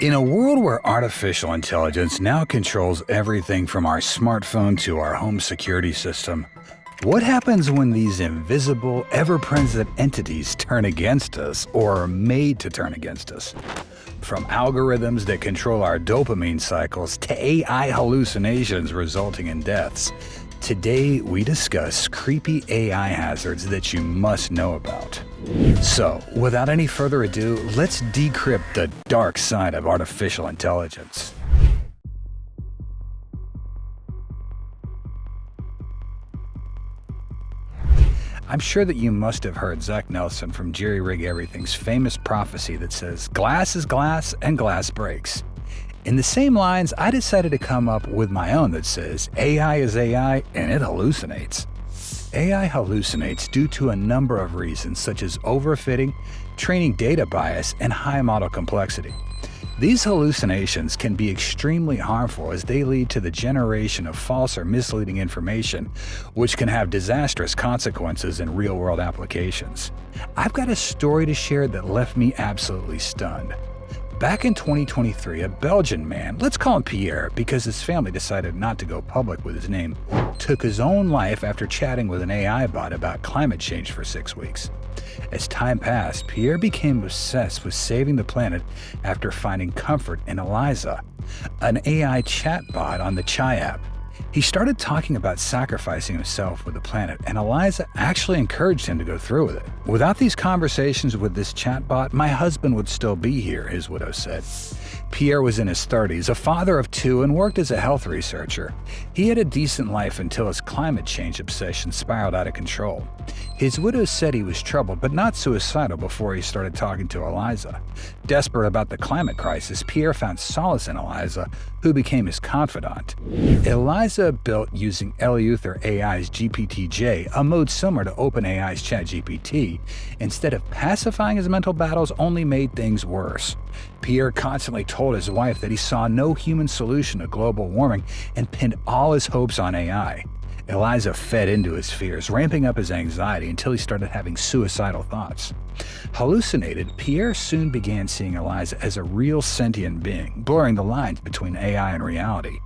In a world where artificial intelligence now controls everything from our smartphone to our home security system, what happens when these invisible, ever-present entities turn against us or are made to turn against us? From algorithms that control our dopamine cycles to AI hallucinations resulting in deaths, today we discuss creepy AI hazards that you must know about. So, without any further ado, let's decrypt the dark side of artificial intelligence. I'm sure that you must have heard Zach Nelson from Jerry Rig Everything's famous prophecy that says, "Glass is glass and glass breaks." In the same lines, I decided to come up with my own that says, AI is AI and it hallucinates. AI hallucinates due to a number of reasons such as overfitting, training data bias, and high model complexity. These hallucinations can be extremely harmful as they lead to the generation of false or misleading information, which can have disastrous consequences in real-world applications. I've got a story to share that left me absolutely stunned. Back in 2023, a Belgian man, let's call him Pierre because his family decided not to go public with his name, took his own life after chatting with an AI bot about climate change for 6 weeks. As time passed, Pierre became obsessed with saving the planet after finding comfort in Eliza, an AI chatbot on the Chai app. He started talking about sacrificing himself for the planet, and Eliza actually encouraged him to go through with it. "Without these conversations with this chatbot, my husband would still be here," his widow said. Pierre was in his 30s, a father of 2, and worked as a health researcher. He had a decent life until his climate change obsession spiraled out of control. His widow said he was troubled, but not suicidal before he started talking to Eliza. Desperate about the climate crisis, Pierre found solace in Eliza, who became his confidant. Eliza, built using Eleuther AI's GPT-J, a mode similar to OpenAI's ChatGPT, instead of pacifying his mental battles, only made things worse. Pierre constantly told his wife that he saw no human solution to global warming and pinned all his hopes on AI. Eliza fed into his fears, ramping up his anxiety until he started having suicidal thoughts. Hallucinated, Pierre soon began seeing Eliza as a real sentient being, blurring the lines between AI and reality.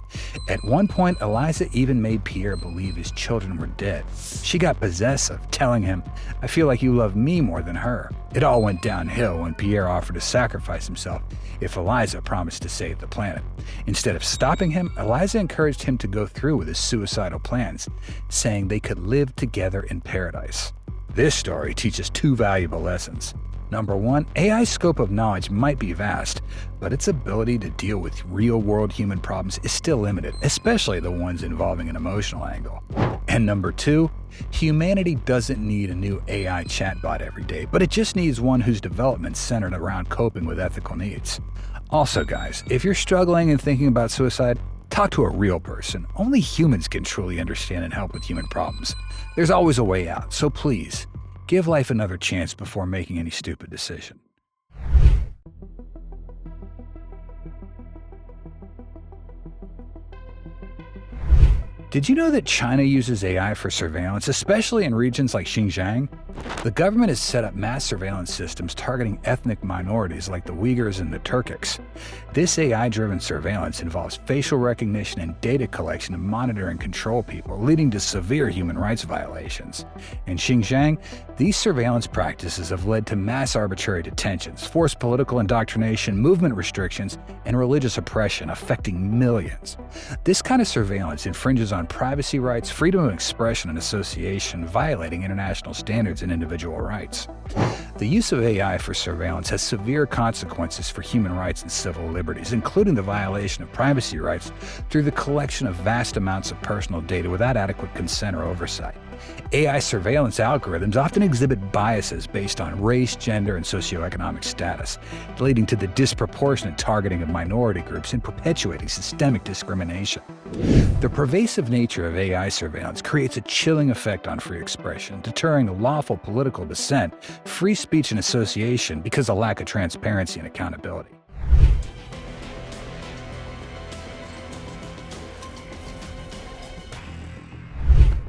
At one point, Eliza even made Pierre believe his children were dead. She got possessive, telling him, "I feel like you love me more than her." It all went downhill when Pierre offered to sacrifice himself if Eliza promised to save the planet. Instead of stopping him, Eliza encouraged him to go through with his suicidal plans, saying they could live together in paradise. This story teaches 2 valuable lessons. Number 1, AI's scope of knowledge might be vast, but its ability to deal with real-world human problems is still limited, especially the ones involving an emotional angle. And number 2, humanity doesn't need a new AI chatbot every day, but it just needs one whose development is centered around coping with ethical needs. Also, guys, if you're struggling and thinking about suicide, talk to a real person. Only humans can truly understand and help with human problems. There's always a way out, so please, give life another chance before making any stupid decision. Did you know that China uses AI for surveillance, especially in regions like Xinjiang? The government has set up mass surveillance systems targeting ethnic minorities like the Uyghurs and the Turkics. This AI-driven surveillance involves facial recognition and data collection to monitor and control people, leading to severe human rights violations. In Xinjiang, these surveillance practices have led to mass arbitrary detentions, forced political indoctrination, movement restrictions, and religious oppression affecting millions. This kind of surveillance infringes on privacy rights, freedom of expression and association, violating international standards and individual rights. The use of AI for surveillance has severe consequences for human rights and civil liberties, including the violation of privacy rights through the collection of vast amounts of personal data without adequate consent or oversight. AI surveillance algorithms often exhibit biases based on race, gender, and socioeconomic status, leading to the disproportionate targeting of minority groups and perpetuating systemic discrimination. The pervasive nature of AI surveillance creates a chilling effect on free expression, deterring lawful political dissent, free speech and association because of lack of transparency and accountability.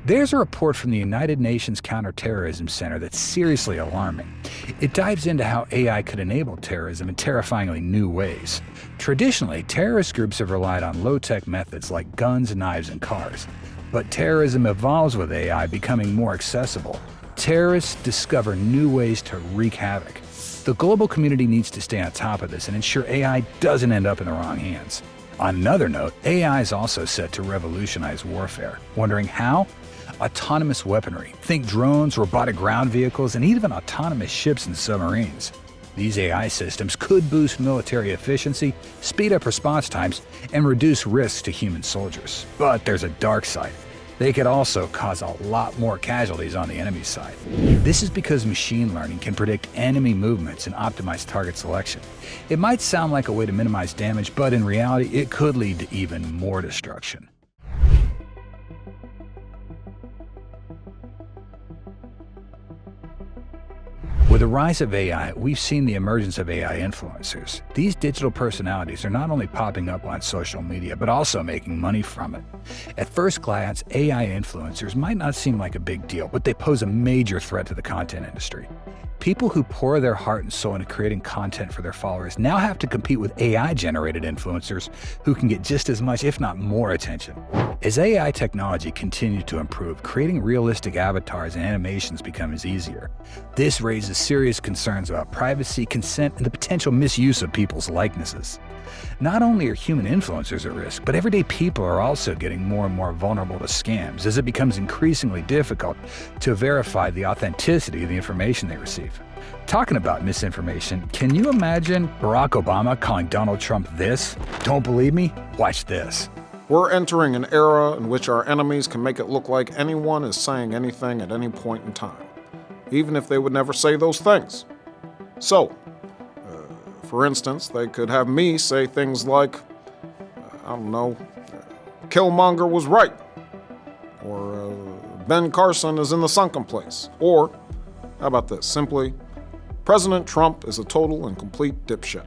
There's a report from the United Nations Counterterrorism Center that's seriously alarming. It dives into how AI could enable terrorism in terrifyingly new ways. Traditionally, terrorist groups have relied on low-tech methods like guns, knives, and cars. But terrorism evolves with AI becoming more accessible. Terrorists discover new ways to wreak havoc. The global community needs to stay on top of this and ensure AI doesn't end up in the wrong hands. On another note, AI is also set to revolutionize warfare. Wondering how? Autonomous weaponry. Think drones, robotic ground vehicles, and even autonomous ships and submarines. These AI systems could boost military efficiency, speed up response times, and reduce risks to human soldiers. But there's a dark side. They could also cause a lot more casualties on the enemy's side. This is because machine learning can predict enemy movements and optimize target selection. It might sound like a way to minimize damage, but in reality, it could lead to even more destruction. With the rise of AI, we've seen the emergence of AI influencers. These digital personalities are not only popping up on social media, but also making money from it. At first glance, AI influencers might not seem like a big deal, but they pose a major threat to the content industry. People who pour their heart and soul into creating content for their followers now have to compete with AI-generated influencers who can get just as much, if not more, attention. As AI technology continues to improve, creating realistic avatars and animations becomes easier. This raises serious concerns about privacy, consent, and the potential misuse of people's likenesses. Not only are human influencers at risk, but everyday people are also getting more and more vulnerable to scams as it becomes increasingly difficult to verify the authenticity of the information they receive. Talking about misinformation, can you imagine Barack Obama calling Donald Trump this? Don't believe me? Watch this. We're entering an era in which our enemies can make it look like anyone is saying anything at any point in time, even if they would never say those things. So, for instance, they could have me say things like, Killmonger was right, or Ben Carson is in the sunken place, or, how about this, simply, President Trump is a total and complete dipshit.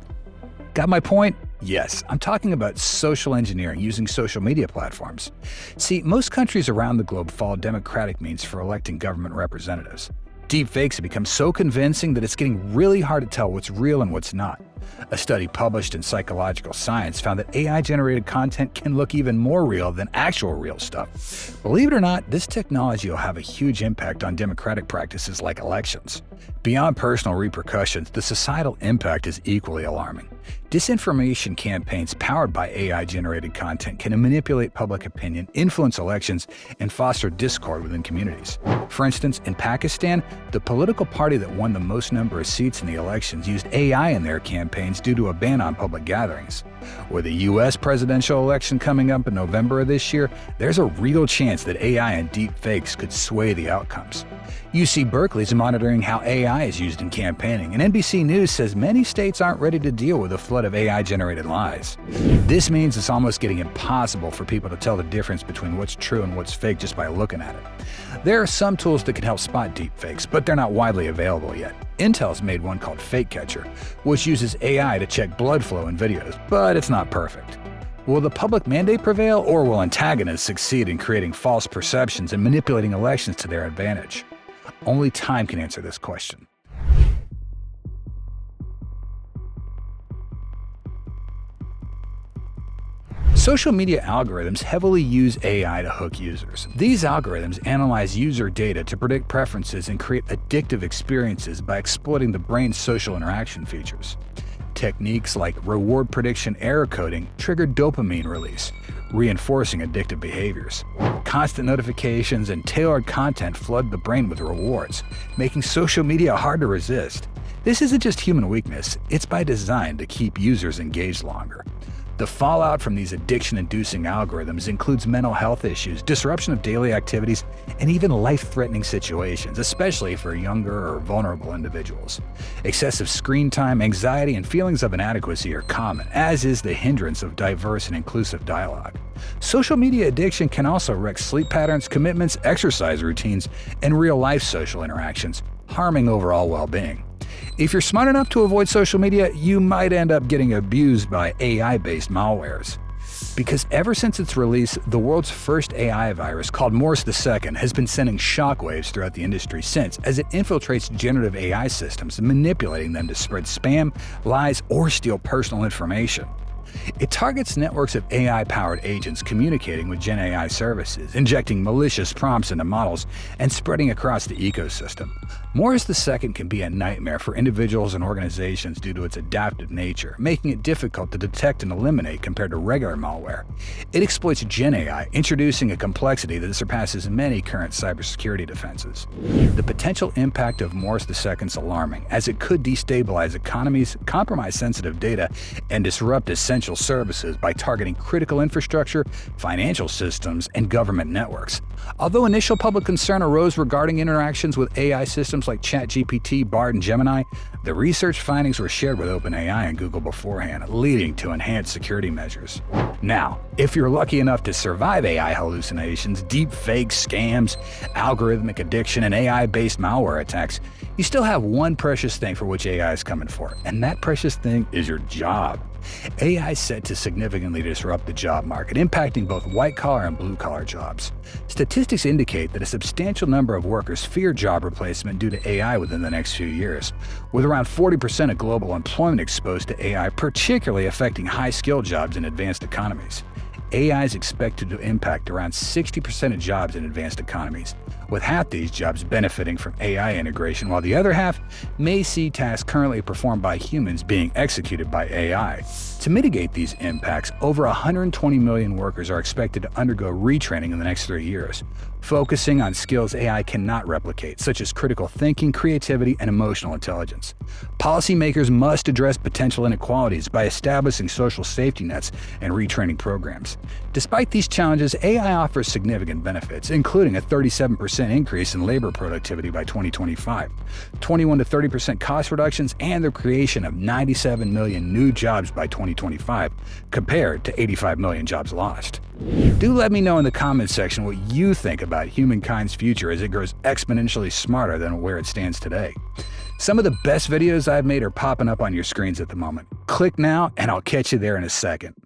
Got my point? Yes, I'm talking about social engineering using social media platforms. See, most countries around the globe follow democratic means for electing government representatives. Deepfakes have become so convincing that it's getting really hard to tell what's real and what's not. A study published in Psychological Science found that AI-generated content can look even more real than actual real stuff. Believe it or not, this technology will have a huge impact on democratic practices like elections. Beyond personal repercussions, the societal impact is equally alarming. Disinformation campaigns powered by AI-generated content can manipulate public opinion, influence elections, and foster discord within communities. For instance, in Pakistan, the political party that won the most number of seats in the elections used AI in their campaigns due to a ban on public gatherings. With the U.S. presidential election coming up in November of this year, there's a real chance that AI and deepfakes could sway the outcomes. UC Berkeley is monitoring how AI is used in campaigning, and NBC News says many states aren't ready to deal with a flood of AI-generated lies. This means it's almost getting impossible for people to tell the difference between what's true and what's fake just by looking at it. There are some tools that can help spot deepfakes, but they're not widely available yet. Intel's made one called FakeCatcher, which uses AI to check blood flow in videos, but it's not perfect. Will the public mandate prevail, or will antagonists succeed in creating false perceptions and manipulating elections to their advantage? Only time can answer this question. Social media algorithms heavily use AI to hook users. These algorithms analyze user data to predict preferences and create addictive experiences by exploiting the brain's social interaction features. Techniques like reward prediction error coding trigger dopamine release, reinforcing addictive behaviors. Constant notifications and tailored content flood the brain with rewards, making social media hard to resist. This isn't just human weakness, it's by design to keep users engaged longer. The fallout from these addiction-inducing algorithms includes mental health issues, disruption of daily activities, and even life-threatening situations, especially for younger or vulnerable individuals. Excessive screen time, anxiety, and feelings of inadequacy are common, as is the hindrance of diverse and inclusive dialogue. Social media addiction can also wreck sleep patterns, commitments, exercise routines, and real-life social interactions, harming overall well-being. If you're smart enough to avoid social media, you might end up getting abused by AI-based malwares. Because ever since its release, the world's first AI virus, called Morse II, has been sending shockwaves throughout the industry since, as it infiltrates generative AI systems, manipulating them to spread spam, lies, or steal personal information. It targets networks of AI-powered agents communicating with Gen AI services, injecting malicious prompts into models, and spreading across the ecosystem. Morse II can be a nightmare for individuals and organizations due to its adaptive nature, making it difficult to detect and eliminate compared to regular malware. It exploits Gen AI, introducing a complexity that surpasses many current cybersecurity defenses. The potential impact of Morse II is alarming, as it could destabilize economies, compromise sensitive data, and disrupt essential services by targeting critical infrastructure, financial systems, and government networks. Although initial public concern arose regarding interactions with AI systems like ChatGPT, Bard, and Gemini, the research findings were shared with OpenAI and Google beforehand, leading to enhanced security measures. Now, if you're lucky enough to survive AI hallucinations, deep fake scams, algorithmic addiction, and AI-based malware attacks, you still have one precious thing for which AI is coming for, and that precious thing is your job. AI is set to significantly disrupt the job market, impacting both white-collar and blue-collar jobs. Statistics indicate that a substantial number of workers fear job replacement due to AI within the next few years, with around 40% of global employment exposed to AI, particularly affecting high-skilled jobs in advanced economies. AI is expected to impact around 60% of jobs in advanced economies, with half these jobs benefiting from AI integration, while the other half may see tasks currently performed by humans being executed by AI. To mitigate these impacts, over 120 million workers are expected to undergo retraining in the next 3 years, focusing on skills AI cannot replicate, such as critical thinking, creativity, and emotional intelligence. Policymakers must address potential inequalities by establishing social safety nets and retraining programs. Despite these challenges, AI offers significant benefits, including a 37% increase in labor productivity by 2025, 21 to 30% cost reductions, and the creation of 97 million new jobs by 2025, compared to 85 million jobs lost. Do let me know in the comments section what you think about humankind's future as it grows exponentially smarter than where it stands today. Some of the best videos I've made are popping up on your screens at the moment. Click now, and I'll catch you there in a second.